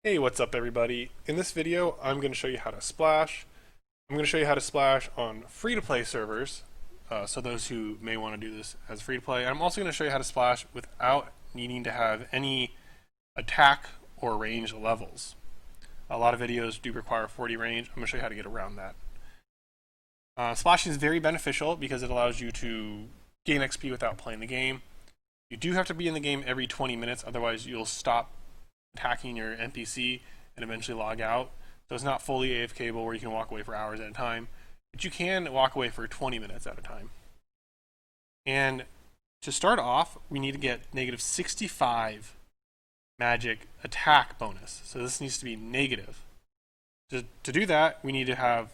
Hey, what's up everybody? In this video, I'm going to show you how to splash. I'm going to show you how to splash on free-to-play servers, so those who may want to do this as free-to-play. I'm also going to show you how to splash without needing to have any attack or range levels. A lot of videos do require 40 range. I'm going to show you how to get around that. Splashing is very beneficial because it allows you to gain XP without playing the game. You do have to be in the game every 20 minutes, otherwise you'll stop attacking your NPC and eventually log out. So it's not fully AFKable where you can walk away for hours at a time, but you can walk away for 20 minutes at a time. And to start off, we need to get negative 65 magic attack bonus. So this needs to be negative. To do that, we need to have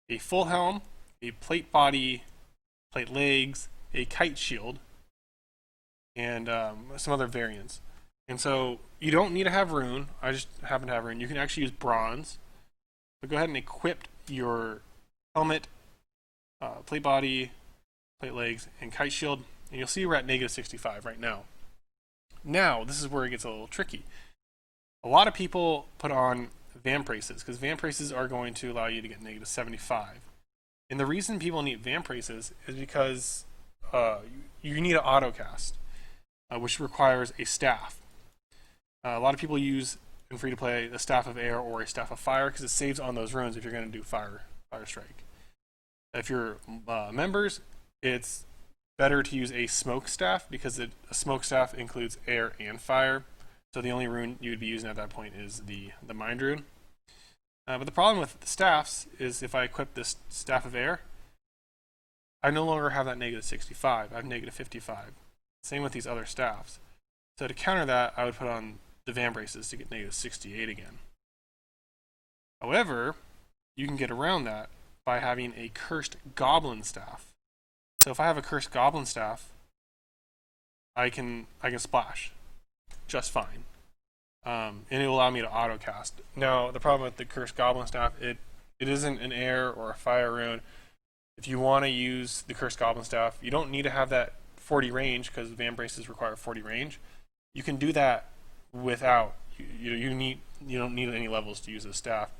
a full helm, a plate body, plate legs, a kite shield, and some other variants. And so you don't need to have rune. I just happen to have rune. You can actually use bronze. But go ahead and equip your helmet, plate body, plate legs, and kite shield. And you'll see we're at negative 65 right now. Now, this is where it gets a little tricky. A lot of people put on vamp races because vamp races are going to allow you to get negative 75. And the reason people need vamp races is because you need an autocast, which requires a staff. A lot of people use in free-to-play a staff of air or a staff of fire because it saves on those runes if you're going to do fire strike. If you're members, it's better to use a smoke staff because a smoke staff includes air and fire. So the only rune you would be using at that point is the mind rune. But the problem with the staffs is if I equip this staff of air, I no longer have that negative 65. I have negative 55. Same with these other staffs. So to counter that, I would put on the vamp races to get negative 68 again. However, you can get around that by having a cursed goblin staff. So if I have a cursed goblin staff, I can splash just fine, and it will allow me to autocast. Now the problem with the cursed goblin staff, it isn't an air or a fire rune. If you want to use the cursed goblin staff, you don't need to have that 40 range because vamp races require 40 range. You can do that without you don't need any levels to use this staff.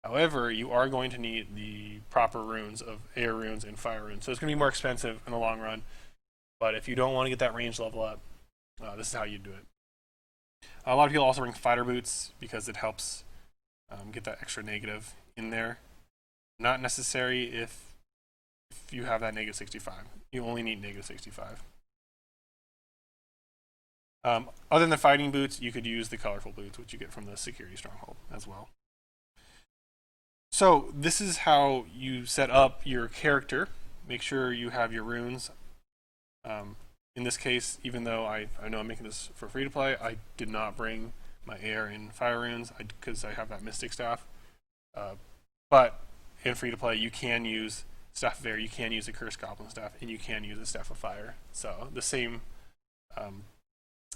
However, you are going to need the proper runes of air runes and fire runes, so it's going to be more expensive in the long run. But if you don't want to get that range level up, this is how you do it. A lot of people also bring fighter boots because it helps get that extra negative in there. Not necessary if you have that negative 65. You only need negative 65. Other than the fighting boots, you could use the colorful boots, which you get from the security stronghold as well. So this is how you set up your character. Make sure you have your runes. In this case, even though I know I'm making this for free to play, I did not bring my air and fire runes because I have that mystic staff. But in free to play, you can use staff of air, you can use a cursed goblin staff, and you can use a staff of fire. So the same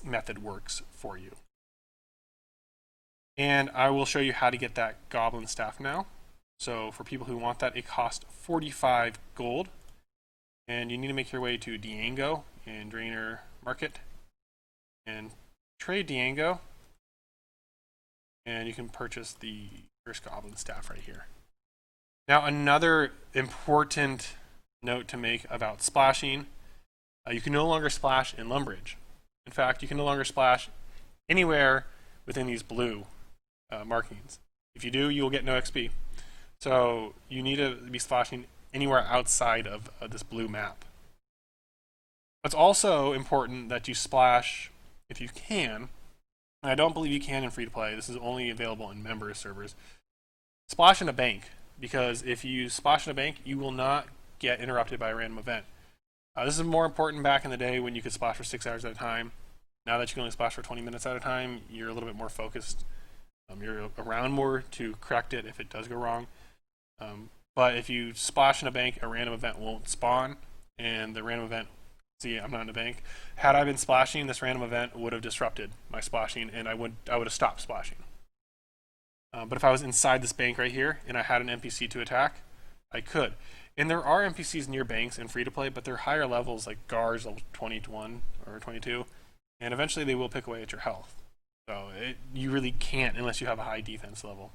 method works for you. And I will show you how to get that goblin staff now. So for people who want that, it costs 45 gold. And you need to make your way to Diango in Drainer Market and trade Diango. And you can purchase the first goblin staff right here. Now another important note to make about splashing, you can no longer splash in Lumbridge. In fact, you can no longer splash anywhere within these blue markings. If you do, you will get no XP. So you need to be splashing anywhere outside of this blue map. It's also important that you splash, if you can, and I don't believe you can in free-to-play, this is only available in member servers, splash in a bank, because if you splash in a bank, you will not get interrupted by a random event. This is more important back in the day when you could splash for 6 hours at a time. Now that you can only splash for 20 minutes at a time, you're a little bit more focused. You're around more to correct it if it does go wrong. But if you splash in a bank, a random event won't spawn, and the random event, see, I'm not in a bank. Had I been splashing, this random event would have disrupted my splashing, and I would have stopped splashing. But if I was inside this bank right here, and I had an NPC to attack, I could. And there are NPCs near banks in free-to-play, but they're higher levels, like guards level 21 or 22, and eventually they will pick away at your health. So you really can't unless you have a high defense level.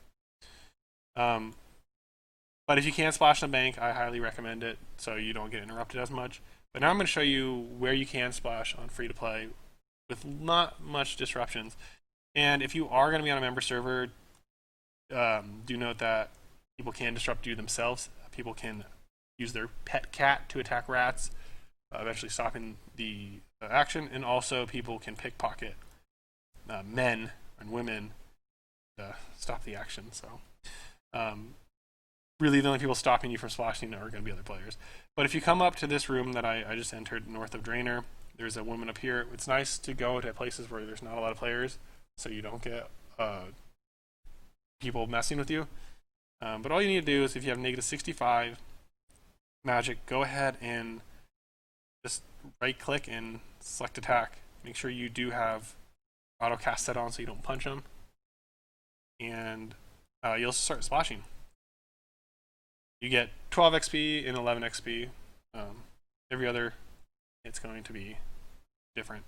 But if you can splash in the bank, I highly recommend it so you don't get interrupted as much. But now I'm going to show you where you can splash on free to play with not much disruptions. And if you are going to be on a member server, do note that people can disrupt you themselves. People can use their pet cat to attack rats, eventually stopping the action. And also people can pickpocket men and women to stop the action. So really the only people stopping you from splashing are going to be other players. But if you come up to this room that I just entered north of Drainer, there's a woman up here. It's nice to go to places where there's not a lot of players so you don't get people messing with you. But all you need to do is if you have negative 65 magic, go ahead and just right click and select attack. Make sure you do have auto cast set on so you don't punch them. And you'll start splashing. You get 12 XP and 11 XP. Every other, it's going to be different.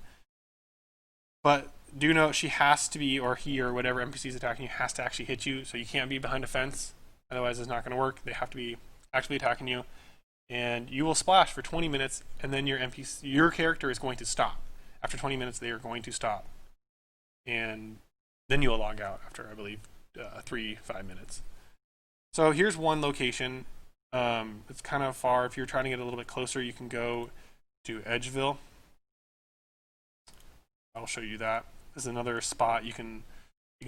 But do note she has to be, or he or whatever NPC is attacking you has to actually hit you. So you can't be behind a fence. Otherwise it's not going to work. They have to be actually attacking you. And you will splash for 20 minutes and then your character is going to stop. After 20 minutes they are going to stop. And then you'll log out after, I believe, 3-5 minutes. So here's one location. It's kind of far. If you're trying to get a little bit closer, you can go to Edgeville. I'll show you that. This is another spot you can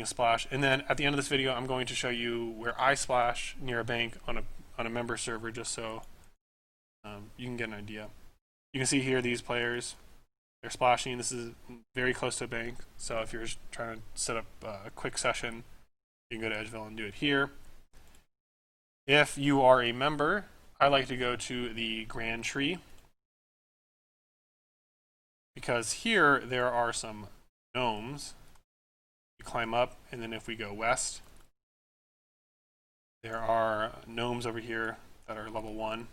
splash. And then at the end of this video, I'm going to show you where I splash near a bank on a member server, just so you can get an idea. You can see here these players. They're splashing. This is very close to a bank. So if you're trying to set up a quick session, you can go to Edgeville and do it here. If you are a member, I like to go to the Grand Tree because here there are some gnomes. You climb up, and then if we go west, there are gnomes over here that are level 1.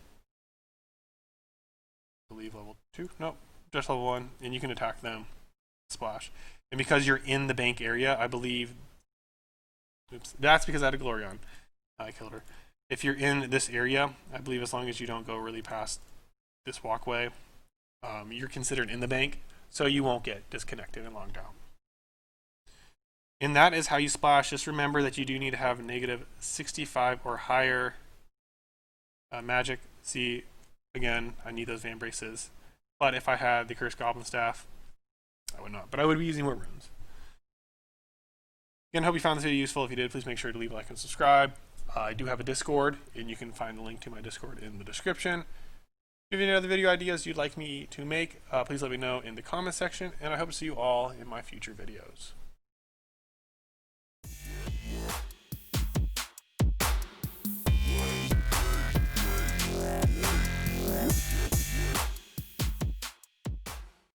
I believe level 2. Nope, just level 1, and you can attack them. Splash. And because you're in the bank area, I believe. Oops, that's because I had a Glorion. I killed her. If you're in this area, I believe as long as you don't go really past this walkway, you're considered in the bank, so you won't get disconnected and logged out. And that is how you splash. Just remember that you do need to have negative 65 or higher magic. See, again, I need those Van Braces. But if I had the Cursed Goblin Staff, I would not. But I would be using more runes. Again, hope you found this video useful. If you did, please make sure to leave a like and subscribe. I do have a Discord, and you can find the link to my Discord in the description. If you have any other video ideas you'd like me to make, please let me know in the comment section, and I hope to see you all in my future videos.